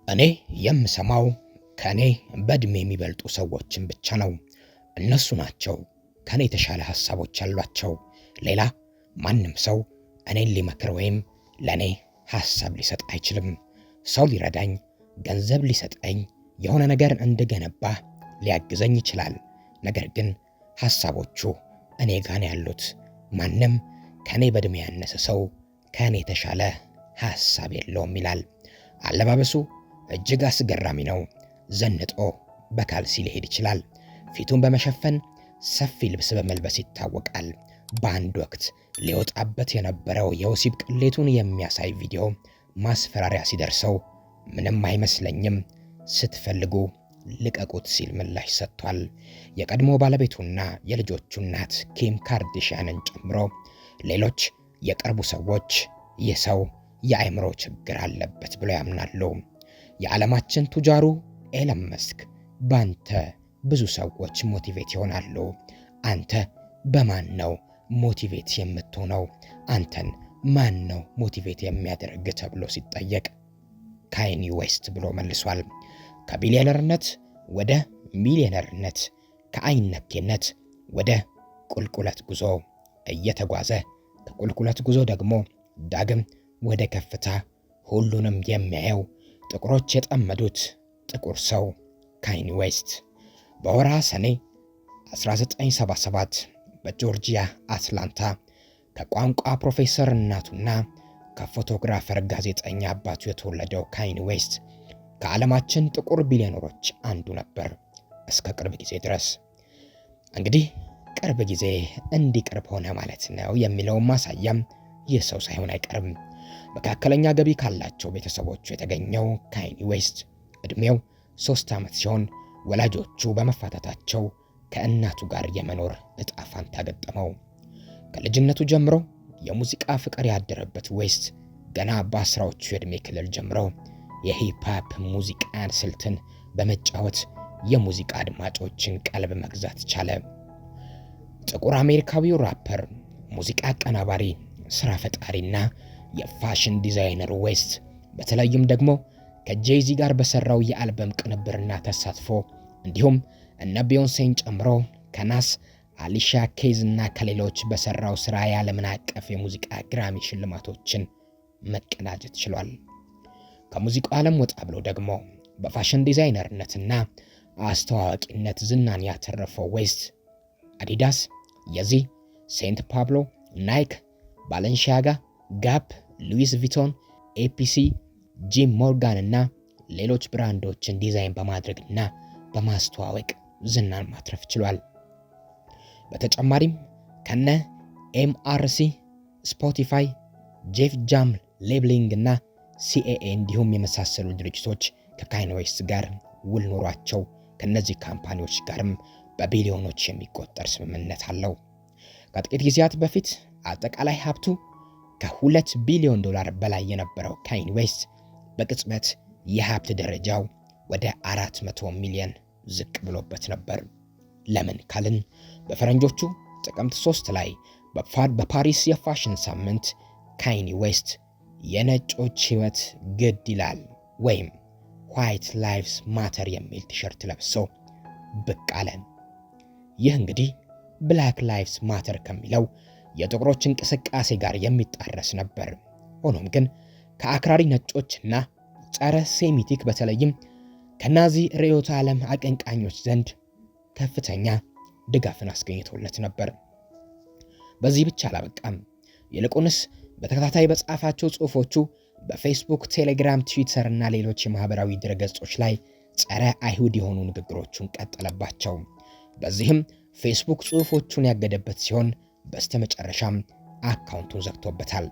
እኔ የምሰማው ከኔ በእድሜ የሚበልጡ ሰዎችን ብቻ ነው። እነሱ ናቸው ከኔ የተሻለ ሐሳቦች ያሏቸው። ሌላ ማንም ሰው እኔን ሊመክር ወይም ለኔ ሐሳብ ሊሰጥ አይችልም። ሰው ሊረዳኝ፣ ገንዘብ ሊሰጠኝ፣ የሆነ ነገር እንድገነባ ሊያግዘኝ ይችላል። ነገር ግን ሐሳቦቹ እኔ ጋር ያሉት። ማንም ከኔ በእድሜ ያነሰ ሰው ከኔ የተሻለ ሐሳብ የለውም ይላል። አለባበሱ እጅግ አስገራሚ ነው። ዘንጦ በካልሲ ሊሄድ ይችላል። ፊቱን በመሸፈን ሰፊ ልብስ በመልበስ ይታወቃል። በአንድ ወቅት ሊወጣበት የነበረው የወሲብ ቅሌቱን የሚያሳይ ቪዲዮ ማስፈራሪያ ሲደርሰው ምንም አይመስለኝም፣ ስትፈልጉ ልቀቁት ሲል ምላሽ ሰጥቷል። የቀድሞ ባለቤቱና የልጆቹ እናት ኪም ካርዳሽያንን ጨምሮ ሌሎች የቅርቡ ሰዎች ይህ ሰው የአእምሮ ችግር አለበት ብለው ያምናሉ። የዓለማችን ቱጃሩ ኤለን መስክ ባንተ ብዙ ሰዎች ሞቲቬት ይሆናሉ። አንተ በማን ነው ሞቲቬት የምትሆነው? አንተን ማን ነው ሞቲቬት የሚያደርግ ተብሎ ሲጠየቅ ካይኒ ዌስት ብሎ መልሷል። ከቢሊዮነርነት ወደ ሚሊዮነርነት፣ ከአይነኬነት ወደ ቁልቁለት ጉዞ እየተጓዘ ከቁልቁለት ጉዞ ደግሞ ዳግም ወደ ከፍታ ሁሉንም የሚያየው ጥቁሮች የጠመዱት ጥቁር ሰው ካይኒ ዌስት በወርሃ ሰኔ 1977 በጆርጂያ አትላንታ ከቋንቋ ፕሮፌሰር እናቱና ከፎቶግራፈር ጋዜጠኛ አባቱ የተወለደው ካይኒ ዌስት ከዓለማችን ጥቁር ቢሊዮነሮች አንዱ ነበር እስከ ቅርብ ጊዜ ድረስ። እንግዲህ ቅርብ ጊዜ እንዲህ ቅርብ ሆነ ማለት ነው የሚለውን ማሳያም ይህ ሰው ሳይሆን አይቀርም። መካከለኛ ገቢ ካላቸው ቤተሰቦቹ የተገኘው ካይኒ ዌስት ዕድሜው 3 ዓመት ሲሆን ወላጆቹ በመፋታታቸው ከእናቱ ጋር የመኖር ዕጣ ፋንታ ገጠመው። ከልጅነቱ ጀምሮ የሙዚቃ ፍቅር ያደረበት ዌስት ገና በ10ዎቹ የዕድሜ ክልል ጀምሮ የሂፕሆፕ ሙዚቃን ስልትን በመጫወት የሙዚቃ አድማጮችን ቀልብ መግዛት ቻለ። ጥቁር አሜሪካዊው ራፐር፣ ሙዚቃ አቀናባሪ፣ ስራ ፈጣሪና የፋሽን ዲዛይነር ዌስት በተለይም ደግሞ ከጄዚ ጋር በሰራው የአልበም ቅንብርና ተሳትፎ እንዲሁም እነ ቢዮንሴን ጨምሮ ከናስ፣ አሊሻ ኬዝ እና ከሌሎች በሰራው ስራ የዓለምን አቀፍ የሙዚቃ ግራሚ ሽልማቶችን መቀዳጀት ችሏል። ከሙዚቃው ዓለም ወጣ ብሎ ደግሞ በፋሽን ዲዛይነርነትና አስተዋዋቂነት ዝናን ያተረፈው ዌስት አዲዳስ፣ የዚ፣ ሴንት ፓብሎ፣ ናይክ፣ ባለንሺያጋ፣ ጋፕ፣ ሉዊስ ቪቶን፣ ኤፒሲ፣ ጂም ሞርጋን እና ሌሎች ብራንዶችን ዲዛይን በማድረግና በማስተዋወቅ ዝናን ማትረፍ ችሏል። በተጨማሪም ከነ ኤምአርሲ፣ ስፖቲፋይ፣ ጄፍ ጃም ሌብሊንግ እና ሲኤኤ እንዲሁም የመሳሰሉ ድርጅቶች ከካይኒ ዌስት ጋር ውል ኖሯቸው ከነዚህ ካምፓኒዎች ጋርም በቢሊዮኖች የሚቆጠር ስምምነት አለው። ከጥቂት ጊዜያት በፊት አጠቃላይ ሀብቱ ከ2 ቢሊዮን ዶላር በላይ የነበረው ካይኒ ዌስት በቅጽበት የሀብት ደረጃው ወደ 400 ሚሊዮን ዝቅ ብሎበት ነበር። ለምን ካልን በፈረንጆቹ ጥቅምት 3 ላይ በፓሪስ የፋሽን ሳምንት ካይኒ ዌስት የነጮች ሕይወት ግድ ይላል ወይም ዋይት ላይቭስ ማተር የሚል ቲሸርት ለብሶ ብቅ አለ። ይህ እንግዲህ ብላክ ላይቭስ ማተር ከሚለው የጥቁሮች እንቅስቃሴ ጋር የሚጣረስ ነበር። ሆኖም ግን ከአክራሪ ነጮችና ጸረ ሴሚቲክ በተለይም ከናዚ ርዕዮተ ዓለም አቀንቃኞች ዘንድ ከፍተኛ ድጋፍን አስገኝቶለት ነበር። በዚህ ብቻ አላበቃም። ይልቁንስ በተከታታይ በጻፋቸው ጽሑፎቹ በፌስቡክ፣ ቴሌግራም፣ ትዊተር እና ሌሎች የማህበራዊ ድረገጾች ላይ ጸረ አይሁድ የሆኑ ንግግሮቹን ቀጠለባቸው። በዚህም ፌስቡክ ጽሑፎቹን ያገደበት ሲሆን በስተመጨረሻም አካውንቱን ዘግቶበታል።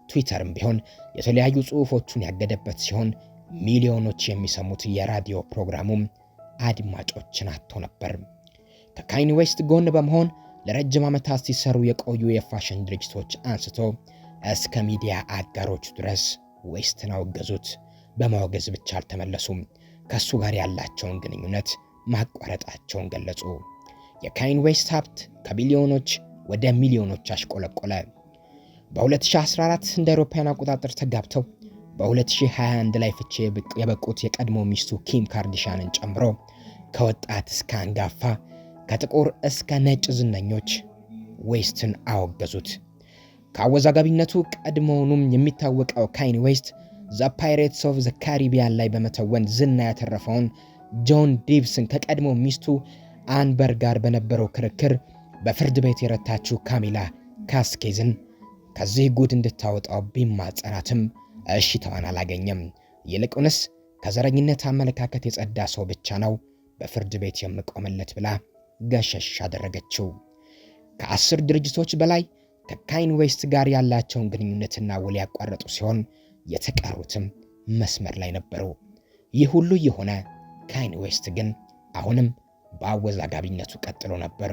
ትዊተርም ቢሆን የተለያዩ ጽሑፎቹን ያገደበት ሲሆን ሚሊዮኖች የሚሰሙት የራዲዮ ፕሮግራሙም አድማጮችን አጥቶ ነበር። ከካይኒ ዌስት ጎን በመሆን ለረጅም ዓመታት ሲሰሩ የቆዩ የፋሽን ድርጅቶች አንስቶ እስከ ሚዲያ አጋሮቹ ድረስ ዌስትን አወገዙት። በማወገዝ ብቻ አልተመለሱም። ከሱ ጋር ያላቸውን ግንኙነት ማቋረጣቸውን ገለጹ። የካይኒ ዌስት ሀብት ከቢሊዮኖች ወደ ሚሊዮኖች አሽቆለቆለ። በ2014 እንደ አውሮፓውያን አቆጣጠር ተጋብተው በ2021 ላይ ፍቺ የበቁት የቀድሞ ሚስቱ ኪም ካርዳሽያንን ጨምሮ ከወጣት እስከ አንጋፋ ከጥቁር እስከ ነጭ ዝነኞች ዌስትን አወገዙት። ከአወዛጋቢነቱ ቀድሞውኑም የሚታወቀው ካይኒ ዌስት ዘ ፓይሬትስ ኦፍ ዘ ካሪቢያን ላይ በመተወን ዝና ያተረፈውን ጆን ዲቭስን ከቀድሞ ሚስቱ አንበር ጋር በነበረው ክርክር በፍርድ ቤት የረታችው ካሚላ ካስኬዝን ከዚህ ጉድ እንድታወጣው ቢማጸናትም እሺታዋን አላገኘም። ይልቁንስ ከዘረኝነት አመለካከት የጸዳ ሰው ብቻ ነው በፍርድ ቤት የምቆምለት ብላ ገሸሽ አደረገችው። ከ10 ድርጅቶች በላይ ከካይኒ ዌስት ጋር ያላቸውን ግንኙነትና ውል ያቋረጡ ሲሆን የተቀሩትም መስመር ላይ ነበሩ። ይህ ሁሉ የሆነ ካይኒ ዌስት ግን አሁንም በአወዛጋቢነቱ ቀጥሎ ነበር።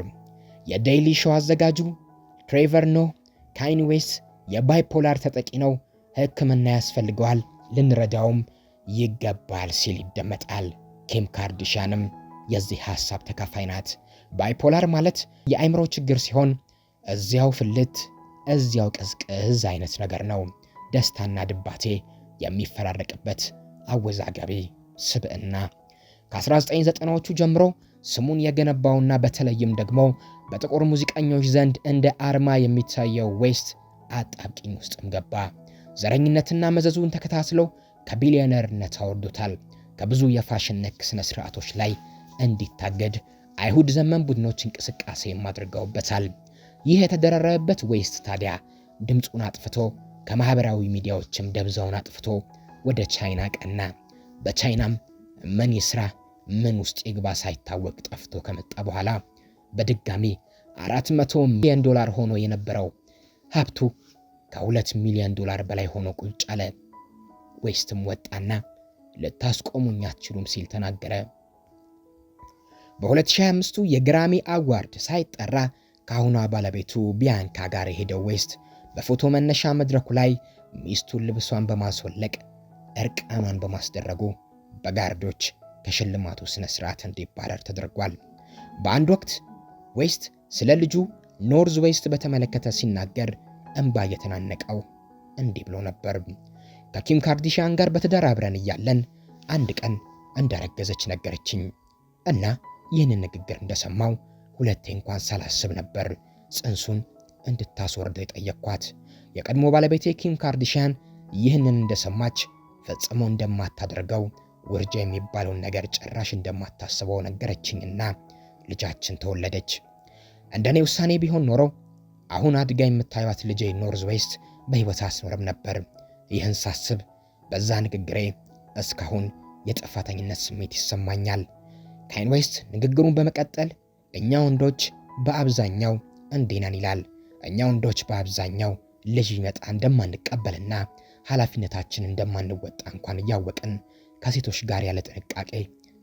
የዴይሊ ሾው አዘጋጁ ትሬቨር ኖህ ካይኒ ዌስት የባይፖላር ተጠቂ ነው፣ ሕክምና ያስፈልገዋል፣ ልንረዳውም ይገባል ሲል ይደመጣል። ኪም ካርዳሽያንም የዚህ ሐሳብ ተካፋይ ናት። ባይፖላር ማለት የአእምሮ ችግር ሲሆን እዚያው ፍልት እዚያው ቅዝቅዝ አይነት ነገር ነው። ደስታና ድባቴ የሚፈራረቅበት አወዛጋቢ ስብዕና። ከ1990ዎቹ ጀምሮ ስሙን የገነባውና በተለይም ደግሞ በጥቁር ሙዚቀኞች ዘንድ እንደ አርማ የሚታየው ዌስት አጣብቂኝ ውስጥም ገባ። ዘረኝነትና መዘዙን ተከታትሎ ከቢሊዮነርነት አወርዶታል። ከብዙ የፋሽን ነክ ስነ ስርዓቶች ላይ እንዲታገድ አይሁድ ዘመን ቡድኖች እንቅስቃሴ አድርገውበታል። ይህ የተደረረበት ዌስት ታዲያ ድምፁን አጥፍቶ ከማህበራዊ ሚዲያዎችም ደብዛውን አጥፍቶ ወደ ቻይና ቀና። በቻይናም ምን ይስራ ምን ውስጥ ይግባ ሳይታወቅ ጠፍቶ ከመጣ በኋላ በድጋሚ $400 ሚሊዮን ሆኖ የነበረው ሀብቱ ከ$2 ሚሊዮን በላይ ሆኖ ቁጭ አለ። ዌስትም ወጣና ልታስቆሙኝ አትችሉም ሲል ተናገረ። በ2025 የግራሚ አዋርድ ሳይጠራ ከአሁኗ ባለቤቱ ቢያንካ ጋር የሄደው ዌስት በፎቶ መነሻ መድረኩ ላይ ሚስቱን ልብሷን በማስወለቅ እርቃኗን በማስደረጉ በጋርዶች ከሽልማቱ ስነ ስርዓት እንዲባረር ተደርጓል። በአንድ ወቅት ዌስት ስለ ልጁ ኖርዝ ዌስት በተመለከተ ሲናገር እንባ የተናነቀው እንዲህ ብሎ ነበር። ከኪም ካርዳሽያን ጋር በትዳር አብረን እያለን አንድ ቀን እንዳረገዘች ነገረችኝ እና ይህንን ንግግር እንደሰማው ሁለቴ እንኳን ሳላስብ ነበር ጽንሱን እንድታስወርደው የጠየቅኳት። የቀድሞ ባለቤቴ ኪም ካርዳሽያን ይህንን እንደሰማች ፈጽሞ እንደማታደርገው ውርጃ የሚባለውን ነገር ጭራሽ እንደማታስበው ነገረችኝና ልጃችን ተወለደች። እንደኔ ውሳኔ ቢሆን ኖሮ አሁን አድጋ የምታዩት ልጄ ኖርዝ ዌስት በሕይወት አስኖርም ነበር። ይህን ሳስብ በዛ ንግግሬ እስካሁን የጥፋተኝነት ስሜት ይሰማኛል። ካይኒ ዌስት ንግግሩን በመቀጠል እኛ ወንዶች በአብዛኛው እንዲህ ነን ይላል። እኛ ወንዶች በአብዛኛው ልጅ ይመጣ እንደማንቀበልና ኃላፊነታችን እንደማንወጣ እንኳን እያወቅን ከሴቶች ጋር ያለ ጥንቃቄ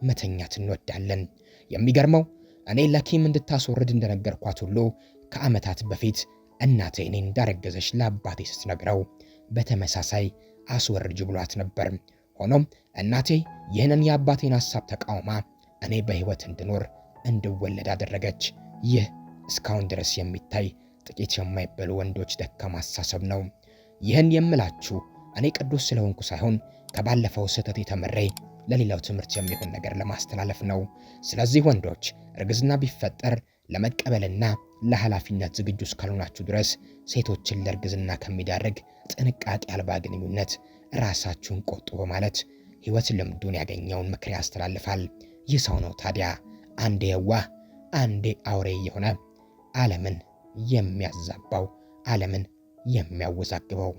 መተኛት እንወዳለን። የሚገርመው እኔ ለኪም እንድታስወርድ እንደነገርኳት ሁሉ ከዓመታት በፊት እናቴ እኔን እንዳረገዘች ለአባቴ ስትነግረው በተመሳሳይ አስወርጅ ብሏት ነበር። ሆኖም እናቴ ይህንን የአባቴን ሐሳብ ተቃውማ እኔ በሕይወት እንድወለድ አደረገች። ይህ እስካሁን ድረስ የሚታይ ጥቂት የማይበሉ ወንዶች ደካማ አስተሳሰብ ነው። ይህን የምላችሁ እኔ ቅዱስ ስለሆንኩ ሳይሆን ከባለፈው ስህተት የተመሬ ለሌላው ትምህርት የሚሆን ነገር ለማስተላለፍ ነው። ስለዚህ ወንዶች እርግዝና ቢፈጠር ለመቀበልና ለኃላፊነት ዝግጁ እስካልሆናችሁ ድረስ ሴቶችን ለእርግዝና ከሚዳርግ ጥንቃቄ አልባ ግንኙነት ራሳችሁን ቆጥቡ በማለት ሕይወት ልምዱን ያገኘውን ምክር ያስተላልፋል። ይህ ሰው ነው ታዲያ አንዴ የዋህ አንዴ አውሬ የሆነ ዓለምን የሚያዛባው ዓለምን የሚያወዛግበው።